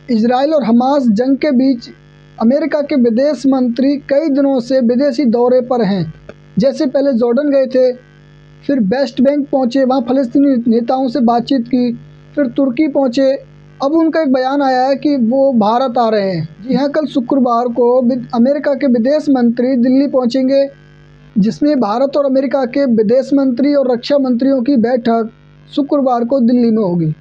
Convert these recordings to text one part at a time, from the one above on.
Israel और Hamas जंग के बीच अमेरिका के विदेश मंत्री कई दिनों से विदेशी दौरे पर हैं। जैसे पहले जॉर्डन गए थे, फिर वेस्ट बैंक पहुंचे, वहां फ़लस्तीनी नेताओं से बातचीत की, फिर तुर्की पहुंचे। अब उनका एक बयान आया है कि वो भारत आ रहे हैं। जी हाँ, कल शुक्रवार को अमेरिका के विदेश मंत्री दिल्ली पहुंचेंगे, जिसमें भारत और अमेरिका के विदेश मंत्री और रक्षा मंत्रियों की बैठक शुक्रवार को दिल्ली में होगी।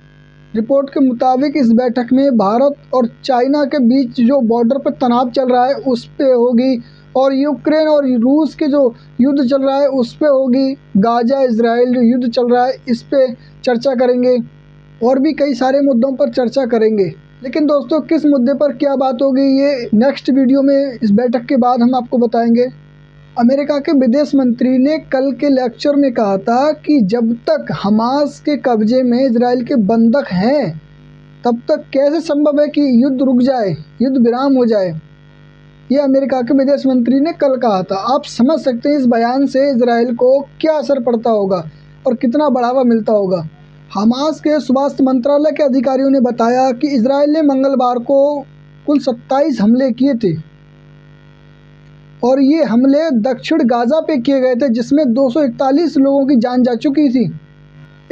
रिपोर्ट के मुताबिक इस बैठक में भारत और चाइना के बीच जो बॉर्डर पर तनाव चल रहा है उस पे होगी, और यूक्रेन और रूस के जो युद्ध चल रहा है उस पे होगी। गाजा इजराइल जो युद्ध चल रहा है इस पे चर्चा करेंगे, और भी कई सारे मुद्दों पर चर्चा करेंगे। लेकिन दोस्तों, किस मुद्दे पर क्या बात होगी ये नेक्स्ट वीडियो में इस बैठक के बाद हम आपको बताएंगे। अमेरिका के विदेश मंत्री ने कल के लेक्चर में कहा था कि जब तक हमास के कब्जे में इजराइल के बंधक हैं तब तक कैसे संभव है कि युद्ध रुक जाए, युद्ध विराम हो जाए। ये अमेरिका के विदेश मंत्री ने कल कहा था। आप समझ सकते हैं इस बयान से इजराइल को क्या असर पड़ता होगा और कितना बढ़ावा मिलता होगा। हमास के स्वास्थ्य मंत्रालय के अधिकारियों ने बताया कि इजराइल ने मंगलवार को कुल 27 हमले किए थे, और ये हमले दक्षिण गाजा पे किए गए थे, जिसमें 241 लोगों की जान जा चुकी थी।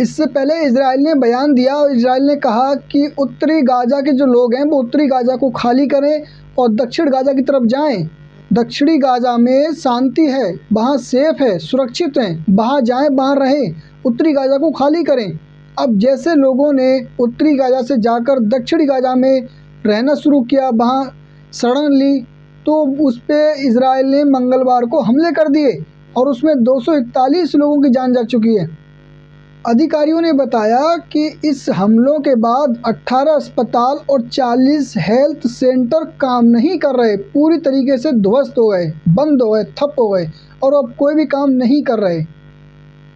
इससे पहले इजराइल ने बयान दिया और इजराइल ने कहा कि उत्तरी गाजा के जो लोग हैं वो उत्तरी गाजा को खाली करें और दक्षिण गाजा की तरफ जाएं। दक्षिणी गाजा में शांति है, वहाँ सेफ है, सुरक्षित हैं, वहाँ जाएं, वहाँ रहें, उत्तरी गाजा को खाली करें। अब जैसे लोगों ने उत्तरी गाजा से जाकर दक्षिणी गाजा में रहना शुरू किया, वहाँ शरण ली, तो उस पर इजराइल ने मंगलवार को हमले कर दिए और उसमें 241 लोगों की जान जा चुकी है। अधिकारियों ने बताया कि इस हमलों के बाद 18 अस्पताल और 40 हेल्थ सेंटर काम नहीं कर रहे, पूरी तरीके से ध्वस्त हो गए, बंद हो गए, ठप हो गए, और अब कोई भी काम नहीं कर रहे।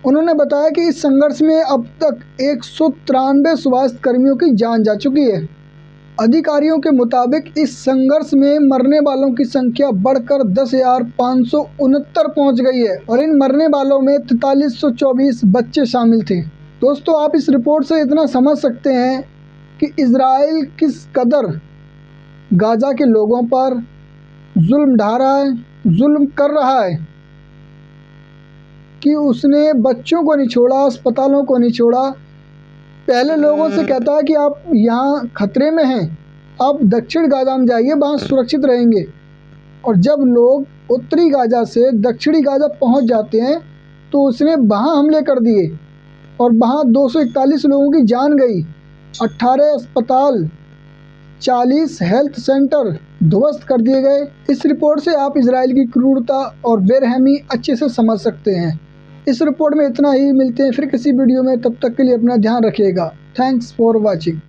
उन्होंने बताया कि इस संघर्ष में अब तक 193 स्वास्थ्य कर्मियों की जान जा चुकी है। अधिकारियों के मुताबिक इस संघर्ष में मरने वालों की संख्या बढ़कर 10,569 पहुंच गई है, और इन मरने वालों में 4324 बच्चे शामिल थे। दोस्तों, आप इस रिपोर्ट से इतना समझ सकते हैं कि इजराइल किस कदर गाजा के लोगों पर जुल्म ढा रहा है, जुल्म कर रहा है, कि उसने बच्चों को नहीं छोड़ा, अस्पतालों को नहीं छोड़ा। पहले लोगों से कहता है कि आप यहाँ खतरे में हैं, आप दक्षिण गाजा में जाइए, वहाँ सुरक्षित रहेंगे। और जब लोग उत्तरी गाजा से दक्षिणी गाजा पहुँच जाते हैं तो उसने वहाँ हमले कर दिए, और वहाँ 241 लोगों की जान गई, 18 अस्पताल, 40 हेल्थ सेंटर ध्वस्त कर दिए गए। इस रिपोर्ट से आप इजराइल की क्रूरता और बेरहमी अच्छे से समझ सकते हैं। इस रिपोर्ट में इतना ही। मिलते हैं फिर किसी वीडियो में, तब तक के लिए अपना ध्यान रखिएगा। Thanks for watching.